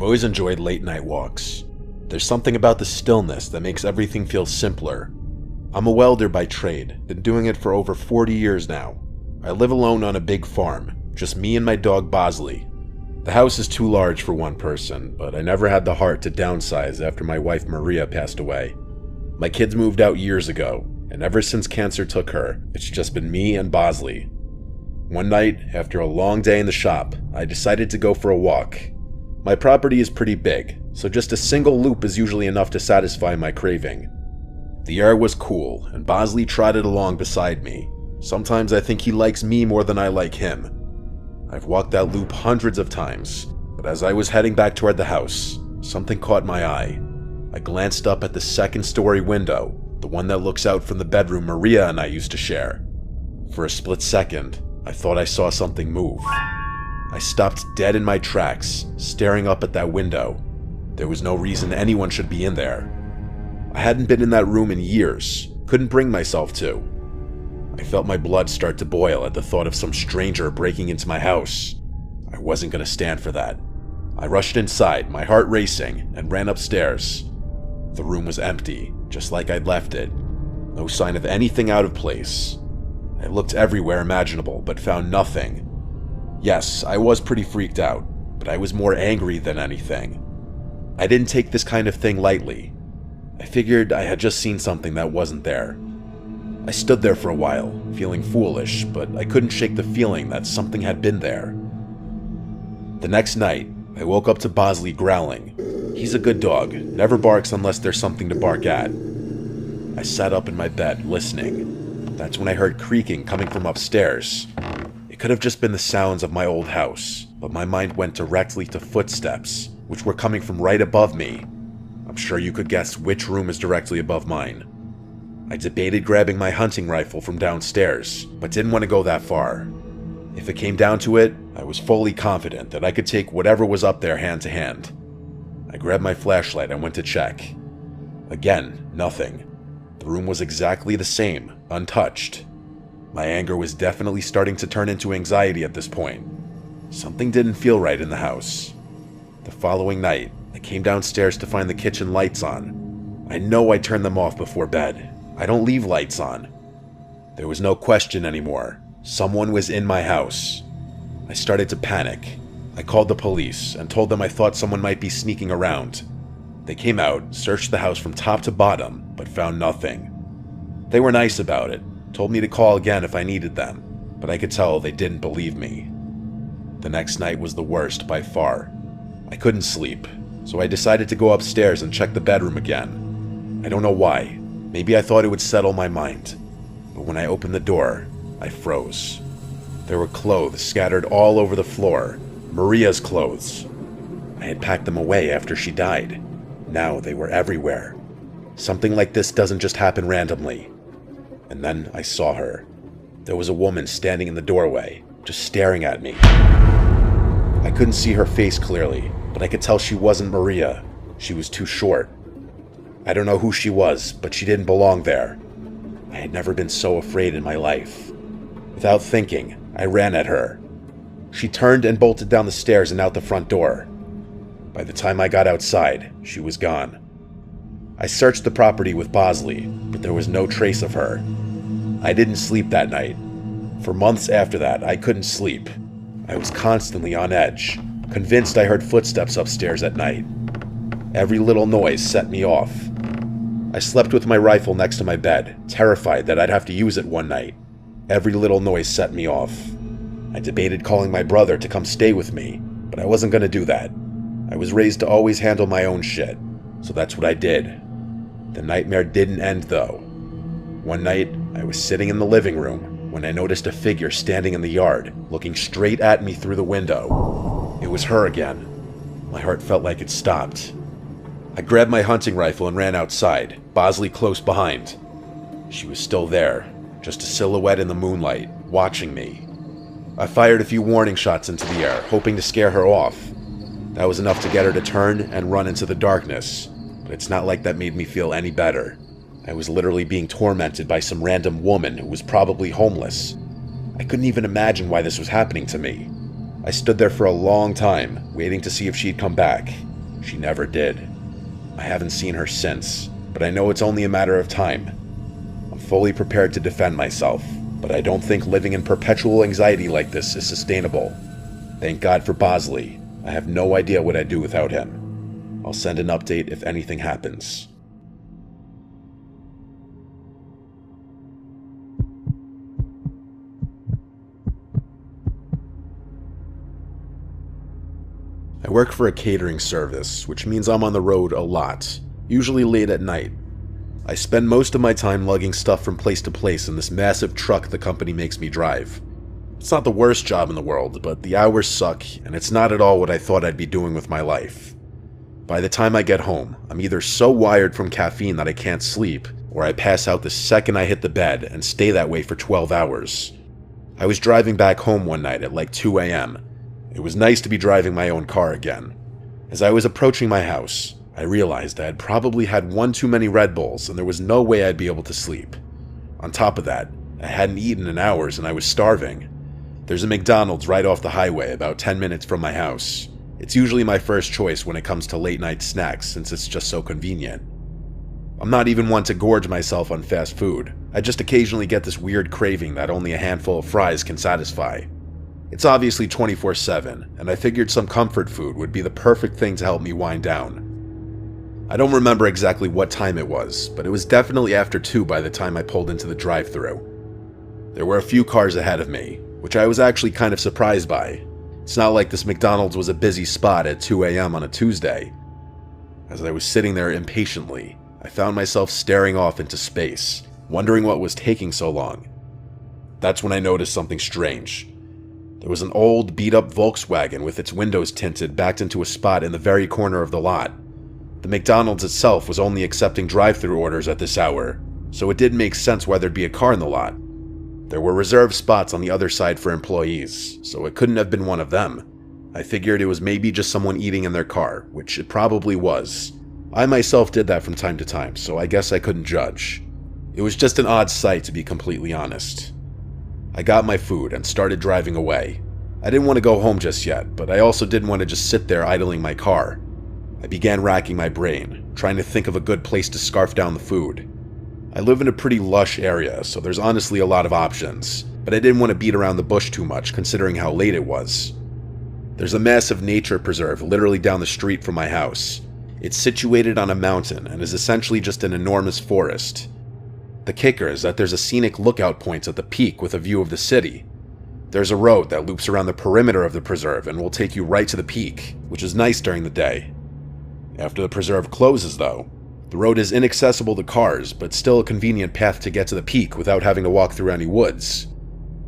I've always enjoyed late night walks. There's something about the stillness that makes everything feel simpler. I'm a welder by trade, been doing it for over 40 years now. I live alone on a big farm, just me and my dog Bosley. The house is too large for one person, but I never had the heart to downsize after my wife Maria passed away. My kids moved out years ago, and ever since cancer took her, it's just been me and Bosley. One night, after a long day in the shop, I decided to go for a walk. My property is pretty big, so just a single loop is usually enough to satisfy my craving. The air was cool, and Bosley trotted along beside me. Sometimes I think he likes me more than I like him. I've walked that loop hundreds of times, but as I was heading back toward the house, something caught my eye. I glanced up at the second-story window, the one that looks out from the bedroom Maria and I used to share. For a split second, I thought I saw something move. I stopped dead in my tracks, staring up at that window. There was no reason anyone should be in there. I hadn't been in that room in years, couldn't bring myself to. I felt my blood start to boil at the thought of some stranger breaking into my house. I wasn't going to stand for that. I rushed inside, my heart racing, and ran upstairs. The room was empty, just like I'd left it. No sign of anything out of place. I looked everywhere imaginable, but found nothing. Yes, I was pretty freaked out, but I was more angry than anything. I didn't take this kind of thing lightly. I figured I had just seen something that wasn't there. I stood there for a while, feeling foolish, but I couldn't shake the feeling that something had been there. The next night, I woke up to Bosley growling. He's a good dog, never barks unless there's something to bark at. I sat up in my bed, listening. That's when I heard creaking coming from upstairs. It could have just been the sounds of my old house, but my mind went directly to footsteps, which were coming from right above me. I'm sure you could guess which room is directly above mine. I debated grabbing my hunting rifle from downstairs, but didn't want to go that far. If it came down to it, I was fully confident that I could take whatever was up there hand to hand. I grabbed my flashlight and went to check. Again, nothing. The room was exactly the same, untouched. My anger was definitely starting to turn into anxiety at this point. Something didn't feel right in the house. The following night, I came downstairs to find the kitchen lights on. I know I turned them off before bed. I don't leave lights on. There was no question anymore. Someone was in my house. I started to panic. I called the police and told them I thought someone might be sneaking around. They came out, searched the house from top to bottom, but found nothing. They were nice about it, told me to call again if I needed them, but I could tell they didn't believe me. The next night was the worst by far. I couldn't sleep, so I decided to go upstairs and check the bedroom again. I don't know why. Maybe I thought it would settle my mind. But when I opened the door, I froze. There were clothes scattered all over the floor. Maria's clothes. I had packed them away after she died. Now they were everywhere. Something like this doesn't just happen randomly. And then I saw her. There was a woman standing in the doorway, just staring at me. I couldn't see her face clearly, but I could tell she wasn't Maria. She was too short. I don't know who she was, but she didn't belong there. I had never been so afraid in my life. Without thinking, I ran at her. She turned and bolted down the stairs and out the front door. By the time I got outside, she was gone. I searched the property with Bosley, but there was no trace of her. I didn't sleep that night. For months after that, I couldn't sleep. I was constantly on edge, convinced I heard footsteps upstairs at night. Every little noise set me off. I slept with my rifle next to my bed, terrified that I'd have to use it one night. Every little noise set me off. I debated calling my brother to come stay with me, but I wasn't going to do that. I was raised to always handle my own shit, so that's what I did. The nightmare didn't end though. One night, I was sitting in the living room when I noticed a figure standing in the yard, looking straight at me through the window. It was her again. My heart felt like it stopped. I grabbed my hunting rifle and ran outside, Bosley close behind. She was still there, just a silhouette in the moonlight, watching me. I fired a few warning shots into the air, hoping to scare her off. That was enough to get her to turn and run into the darkness, but it's not like that made me feel any better. I was literally being tormented by some random woman who was probably homeless. I couldn't even imagine why this was happening to me. I stood there for a long time, waiting to see if she'd come back. She never did. I haven't seen her since, but I know it's only a matter of time. I'm fully prepared to defend myself, but I don't think living in perpetual anxiety like this is sustainable. Thank God for Bosley. I have no idea what I'd do without him. I'll send an update if anything happens. I work for a catering service, which means I'm on the road a lot, usually late at night. I spend most of my time lugging stuff from place to place in this massive truck the company makes me drive. It's not the worst job in the world, but the hours suck, and it's not at all what I thought I'd be doing with my life. By the time I get home, I'm either so wired from caffeine that I can't sleep, or I pass out the second I hit the bed and stay that way for 12 hours. I was driving back home one night at like 2 a.m. It was nice to be driving my own car again. As I was approaching my house, I realized I had probably had one too many Red Bulls and there was no way I'd be able to sleep. On top of that, I hadn't eaten in hours and I was starving. There's a McDonald's right off the highway about 10 minutes from my house. It's usually my first choice when it comes to late night snacks since it's just so convenient. I'm not even one to gorge myself on fast food. I just occasionally get this weird craving that only a handful of fries can satisfy. It's obviously 24/7, and I figured some comfort food would be the perfect thing to help me wind down. I don't remember exactly what time it was, but it was definitely after 2 by the time I pulled into the drive-thru. There were a few cars ahead of me, which I was actually kind of surprised by. It's not like this McDonald's was a busy spot at 2 a.m. on a Tuesday. As I was sitting there impatiently, I found myself staring off into space, wondering what was taking so long. That's when I noticed something strange. There was an old, beat-up Volkswagen with its windows tinted backed into a spot in the very corner of the lot. The McDonald's itself was only accepting drive-thru orders at this hour, so it didn't make sense why there'd be a car in the lot. There were reserved spots on the other side for employees, so it couldn't have been one of them. I figured it was maybe just someone eating in their car, which it probably was. I myself did that from time to time, so I guess I couldn't judge. It was just an odd sight, to be completely honest. I got my food and started driving away. I didn't want to go home just yet, but I also didn't want to just sit there idling my car. I began racking my brain, trying to think of a good place to scarf down the food. I live in a pretty lush area, so there's honestly a lot of options, but I didn't want to beat around the bush too much considering how late it was. There's a massive nature preserve literally down the street from my house. It's situated on a mountain and is essentially just an enormous forest. The kicker is that there's a scenic lookout point at the peak with a view of the city. There's a road that loops around the perimeter of the preserve and will take you right to the peak, which is nice during the day. After the preserve closes, though, the road is inaccessible to cars, but still a convenient path to get to the peak without having to walk through any woods.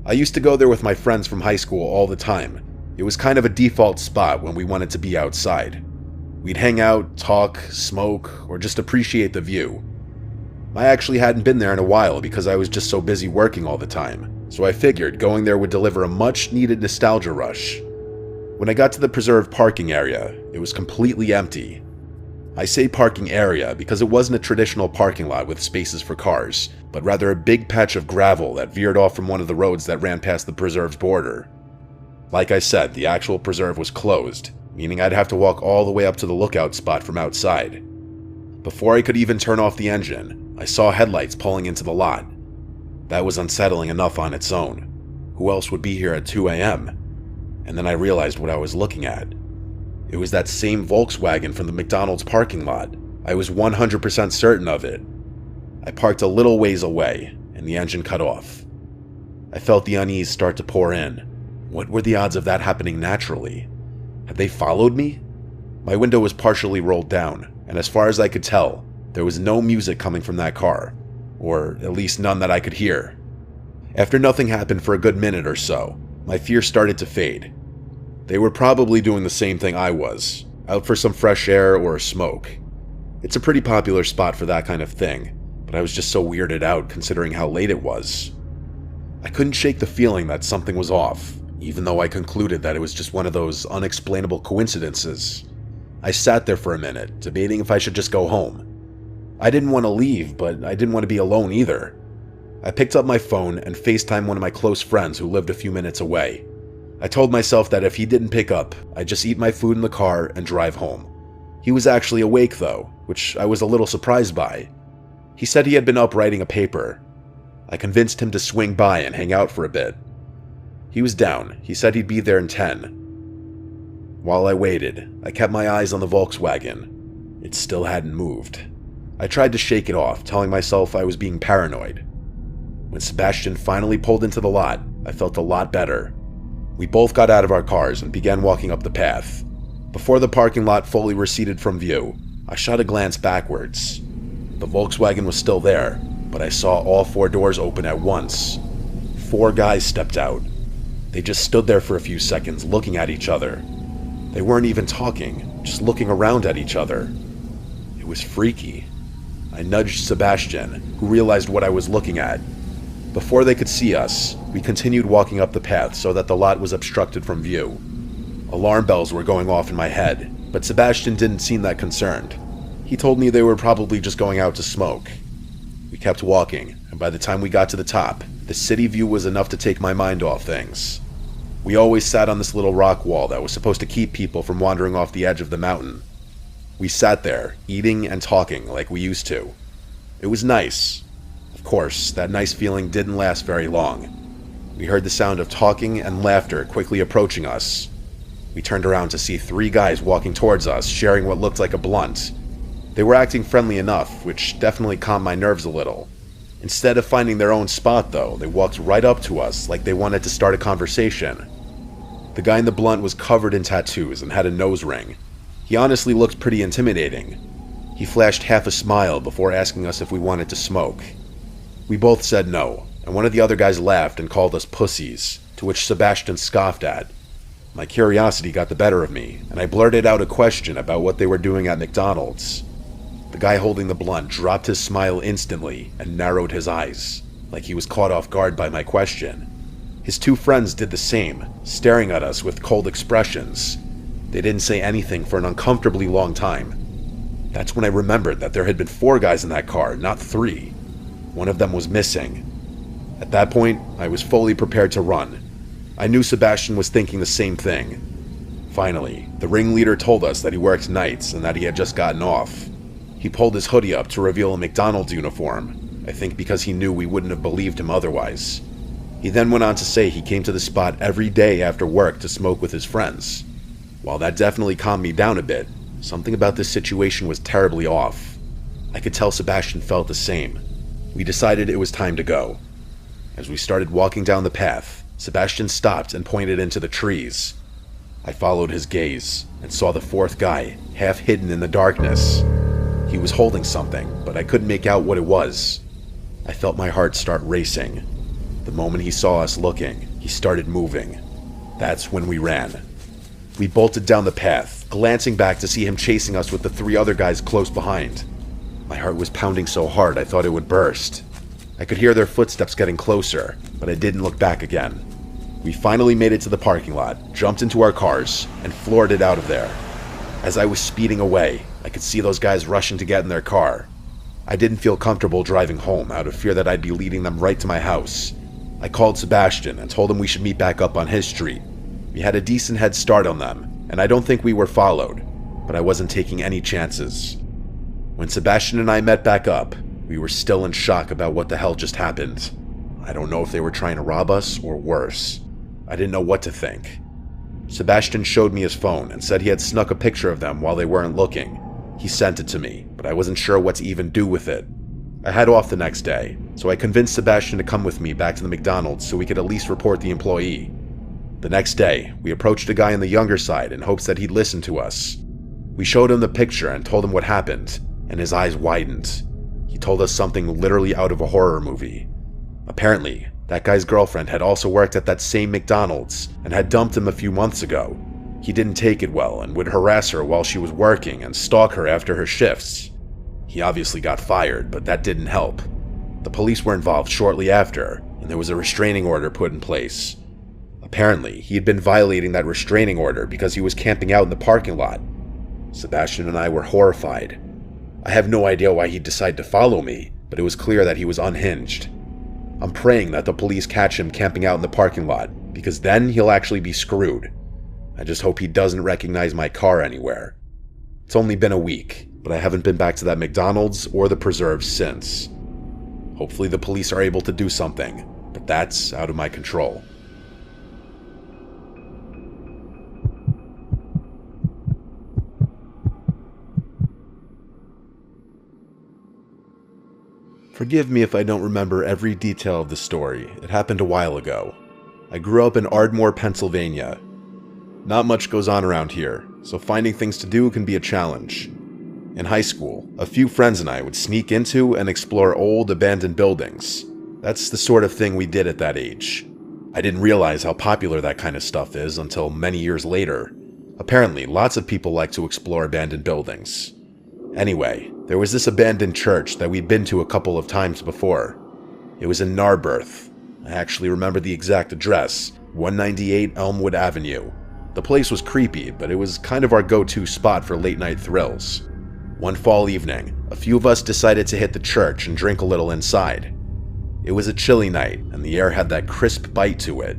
I used to go there with my friends from high school all the time. It was kind of a default spot when we wanted to be outside. We'd hang out, talk, smoke, or just appreciate the view. I actually hadn't been there in a while because I was just so busy working all the time, so I figured going there would deliver a much-needed nostalgia rush. When I got to the preserve parking area, it was completely empty. I say parking area because it wasn't a traditional parking lot with spaces for cars, but rather a big patch of gravel that veered off from one of the roads that ran past the preserve's border. Like I said, the actual preserve was closed, meaning I'd have to walk all the way up to the lookout spot from outside. Before I could even turn off the engine, I saw headlights pulling into the lot. That was unsettling enough on its own. Who else would be here at 2 a.m.? And then I realized what I was looking at. It was that same Volkswagen from the McDonald's parking lot. I was 100% certain of it. I parked a little ways away, and the engine cut off. I felt the unease start to pour in. What were the odds of that happening naturally? Had they followed me? My window was partially rolled down, and as far as I could tell, there was no music coming from that car, or at least none that I could hear. After nothing happened for a good minute or so, my fear started to fade. They were probably doing the same thing I was, out for some fresh air or a smoke. It's a pretty popular spot for that kind of thing, but I was just so weirded out considering how late it was. I couldn't shake the feeling that something was off, even though I concluded that it was just one of those unexplainable coincidences. I sat there for a minute, debating if I should just go home. I didn't want to leave, but I didn't want to be alone either. I picked up my phone and FaceTimed one of my close friends who lived a few minutes away. I told myself that if he didn't pick up, I'd just eat my food in the car and drive home. He was actually awake though, which I was a little surprised by. He said he had been up writing a paper. I convinced him to swing by and hang out for a bit. He was down. He said he'd be there in 10. While I waited, I kept my eyes on the Volkswagen. It still hadn't moved. I tried to shake it off, telling myself I was being paranoid. When Sebastian finally pulled into the lot, I felt a lot better. We both got out of our cars and began walking up the path. Before the parking lot fully receded from view, I shot a glance backwards. The Volkswagen was still there, but I saw all 4 doors open at once. 4 guys stepped out. They just stood there for a few seconds looking at each other. They weren't even talking, just looking around at each other. It was freaky. I nudged Sebastian, who realized what I was looking at. Before they could see us, we continued walking up the path so that the lot was obstructed from view. Alarm bells were going off in my head, but Sebastian didn't seem that concerned. He told me they were probably just going out to smoke. We kept walking, and by the time we got to the top, the city view was enough to take my mind off things. We always sat on this little rock wall that was supposed to keep people from wandering off the edge of the mountain. We sat there, eating and talking like we used to. It was nice. Of course, that nice feeling didn't last very long. We heard the sound of talking and laughter quickly approaching us. We turned around to see 3 guys walking towards us, sharing what looked like a blunt. They were acting friendly enough, which definitely calmed my nerves a little. Instead of finding their own spot, though, they walked right up to us like they wanted to start a conversation. The guy in the blunt was covered in tattoos and had a nose ring. He honestly looked pretty intimidating. He flashed half a smile before asking us if we wanted to smoke. We both said no, and one of the other guys laughed and called us pussies, to which Sebastian scoffed at. My curiosity got the better of me, and I blurted out a question about what they were doing at McDonald's. The guy holding the blunt dropped his smile instantly and narrowed his eyes, like he was caught off guard by my question. His 2 friends did the same, staring at us with cold expressions. They didn't say anything for an uncomfortably long time. That's when I remembered that there had been 4 guys in that car, not 3. One of them was missing. At that point, I was fully prepared to run. I knew Sebastian was thinking the same thing. Finally, the ringleader told us that he worked nights and that he had just gotten off. He pulled his hoodie up to reveal a McDonald's uniform, I think because he knew we wouldn't have believed him otherwise. He then went on to say he came to the spot every day after work to smoke with his friends. While that definitely calmed me down a bit, something about this situation was terribly off. I could tell Sebastian felt the same. We decided it was time to go. As we started walking down the path, Sebastian stopped and pointed into the trees. I followed his gaze and saw the 4th guy, half hidden in the darkness. He was holding something, but I couldn't make out what it was. I felt my heart start racing. The moment he saw us looking, he started moving. That's when we ran. We bolted down the path, glancing back to see him chasing us with the 3 other guys close behind. My heart was pounding so hard I thought it would burst. I could hear their footsteps getting closer, but I didn't look back again. We finally made it to the parking lot, jumped into our cars, and floored it out of there. As I was speeding away, I could see those guys rushing to get in their car. I didn't feel comfortable driving home out of fear that I'd be leading them right to my house. I called Sebastian and told him we should meet back up on his street. We had a decent head start on them, and I don't think we were followed, but I wasn't taking any chances. When Sebastian and I met back up, we were still in shock about what the hell just happened. I don't know if they were trying to rob us or worse. I didn't know what to think. Sebastian showed me his phone and said he had snuck a picture of them while they weren't looking. He sent it to me, but I wasn't sure what to even do with it. I had off the next day, so I convinced Sebastian to come with me back to the McDonald's so we could at least report the employee. The next day, we approached a guy on the younger side in hopes that he'd listen to us. We showed him the picture and told him what happened, and his eyes widened. He told us something literally out of a horror movie. Apparently, that guy's girlfriend had also worked at that same McDonald's and had dumped him a few months ago. He didn't take it well and would harass her while she was working and stalk her after her shifts. He obviously got fired, but that didn't help. The police were involved shortly after, and there was a restraining order put in place. Apparently, he had been violating that restraining order because he was camping out in the parking lot. Sebastian and I were horrified. I have no idea why he'd decide to follow me, but it was clear that he was unhinged. I'm praying that the police catch him camping out in the parking lot, because then he'll actually be screwed. I just hope he doesn't recognize my car anywhere. It's only been a week, but I haven't been back to that McDonald's or the preserves since. Hopefully the police are able to do something, but that's out of my control. Forgive me if I don't remember every detail of the story. It happened a while ago. I grew up in Ardmore, Pennsylvania. Not much goes on around here, so finding things to do can be a challenge. In high school, a few friends and I would sneak into and explore old, abandoned buildings. That's the sort of thing we did at that age. I didn't realize how popular that kind of stuff is until many years later. Apparently, lots of people like to explore abandoned buildings. Anyway, there was this abandoned church that we'd been to a couple of times before. It was in Narberth. I actually remember the exact address, 198 Elmwood Avenue. The place was creepy, but it was kind of our go-to spot for late-night thrills. One fall evening, a few of us decided to hit the church and drink a little inside. It was a chilly night, and the air had that crisp bite to it.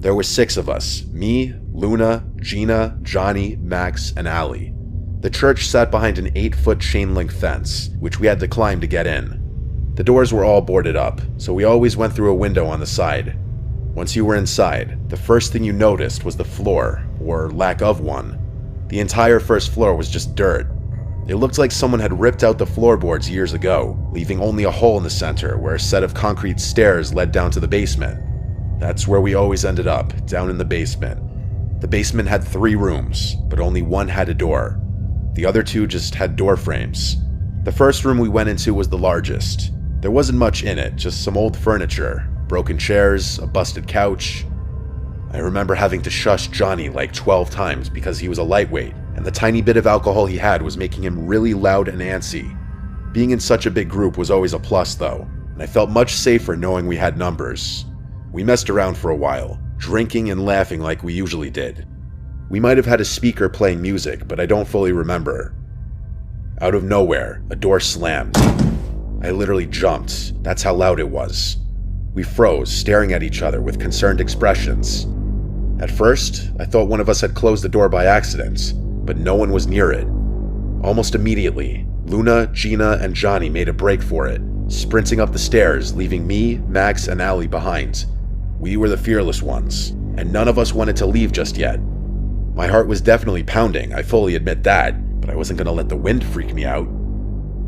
There were 6 of us, me, Luna, Gina, Johnny, Max, and Allie. The church sat behind an 8-foot chain-link fence, which we had to climb to get in. The doors were all boarded up, so we always went through a window on the side. Once you were inside, the first thing you noticed was the floor, or lack of one. The entire first floor was just dirt. It looked like someone had ripped out the floorboards years ago, leaving only a hole in the center where a set of concrete stairs led down to the basement. That's where we always ended up, down in the basement. The basement had 3 rooms, but only one had a door. The other 2 just had door frames. The first room we went into was the largest. There wasn't much in it, just some old furniture, broken chairs, a busted couch. I remember having to shush Johnny like 12 times because he was a lightweight, and the tiny bit of alcohol he had was making him really loud and antsy. Being in such a big group was always a plus though, and I felt much safer knowing we had numbers. We messed around for a while, drinking and laughing like we usually did. We might have had a speaker playing music, but I don't fully remember. Out of nowhere, a door slammed. I literally jumped. That's how loud it was. We froze, staring at each other with concerned expressions. At first, I thought one of us had closed the door by accident, but no one was near it. Almost immediately, Luna, Gina, and Johnny made a break for it, sprinting up the stairs, leaving me, Max, and Allie behind. We were the fearless ones, and none of us wanted to leave just yet. My heart was definitely pounding, I fully admit that, but I wasn't going to let the wind freak me out.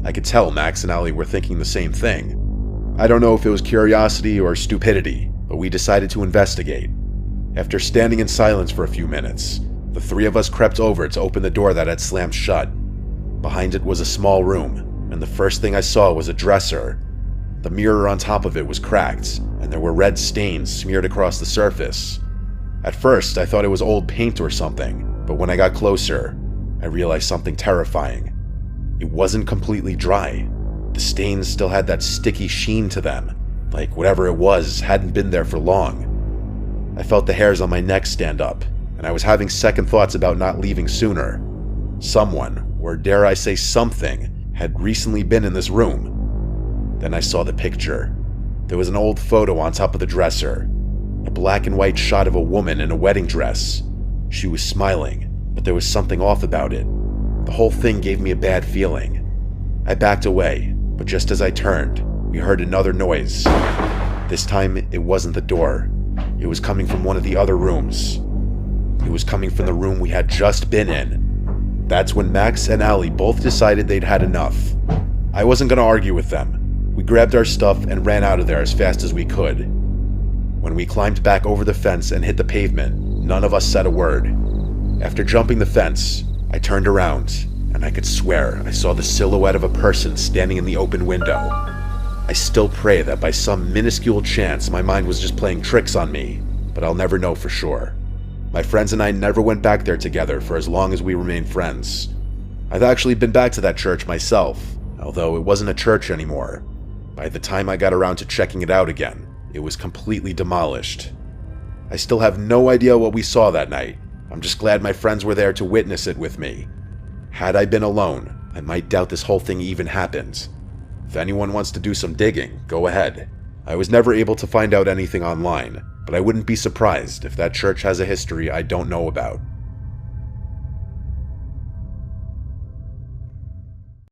I could tell Max and Allie were thinking the same thing. I don't know if it was curiosity or stupidity, but we decided to investigate. After standing in silence for a few minutes, the 3 of us crept over to open the door that had slammed shut. Behind it was a small room, and the first thing I saw was a dresser. The mirror on top of it was cracked, and there were red stains smeared across the surface. At first, I thought it was old paint or something, but when I got closer, I realized something terrifying. It wasn't completely dry. The stains still had that sticky sheen to them, like whatever it was hadn't been there for long. I felt the hairs on my neck stand up, and I was having second thoughts about not leaving sooner. Someone, or dare I say something, had recently been in this room. Then I saw the picture. There was an old photo on top of the dresser. A black and white shot of a woman in a wedding dress. She was smiling, but there was something off about it. The whole thing gave me a bad feeling. I backed away, but just as I turned, we heard another noise. This time, it wasn't the door. It was coming from one of the other rooms. It was coming from the room we had just been in. That's when Max and Allie both decided they'd had enough. I wasn't going to argue with them. We grabbed our stuff and ran out of there as fast as we could. When we climbed back over the fence and hit the pavement, none of us said a word. After jumping the fence, I turned around, and I could swear I saw the silhouette of a person standing in the open window. I still pray that by some minuscule chance my mind was just playing tricks on me, but I'll never know for sure. My friends and I never went back there together for as long as we remained friends. I've actually been back to that church myself, although it wasn't a church anymore. By the time I got around to checking it out again, it was completely demolished. I still have no idea what we saw that night. I'm just glad my friends were there to witness it with me. Had I been alone, I might doubt this whole thing even happened. If anyone wants to do some digging, go ahead. I was never able to find out anything online, but I wouldn't be surprised if that church has a history I don't know about.